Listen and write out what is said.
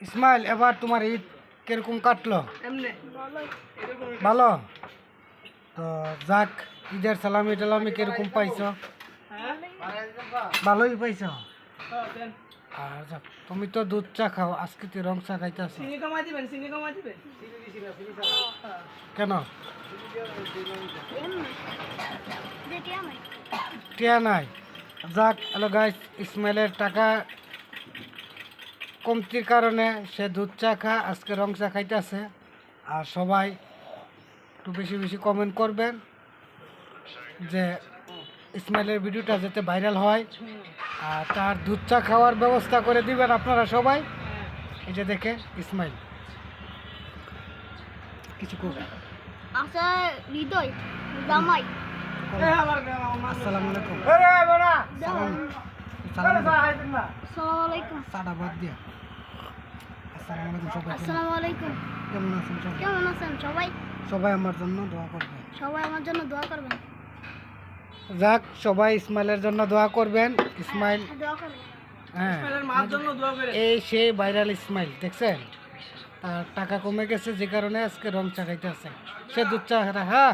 ইসমাইল, এবার তোমার ঈদ কিরকম কাটলো? ভালো তো। যাক, ঈদের সালামি টালামি কিরকম পাইছো? ভালোই পাইছো। আর যাক, তুমি তো দুধ চা খাও, আজকে তুই রং চা খাইতেছ কেন? টিয়া নাই। যাক, হ্যালো গাইস, ইসমাইলের টাকা কমতির কারণে সে দুধ চা খা, আজকে রং চা খাইতেছে। আর সবাই একটু বেশি বেশি কমেন্ট করবেন যে ইসমাইলের ভিডিওটা যাতে ভাইরাল হয়, আর তার দুধ চা খাওয়ার ব্যবস্থা করে দিবেন আপনারা সবাই। এই যে দেখেন ইসমাইল কিছু করবেন। আচ্ছা হৃদয় জামাই আসসালামু আলাইকুম। আসসালামু আলাইকুম। সাদা বাদ দিয়া আসসালামু আলাইকুম সবাই। আসসালামু আলাইকুম। কেমন আছেন সবাই? কেমন আছেন সবাই? সবাই আমার জন্য দোয়া করবেন। সবাই আমার জন্য দোয়া করবেন। যাক, সবাই ইসমাইলের জন্য দোয়া করবেন। ইসমাইল, দোয়া করবেন। হ্যাঁ, এই সেই ভাইরাল ইসমাইল দেখছেন, তার টাকা কমে গেছে যে কারণে আজকে রং চা খাইতে আছে। সে দুধ চা, হ্যাঁ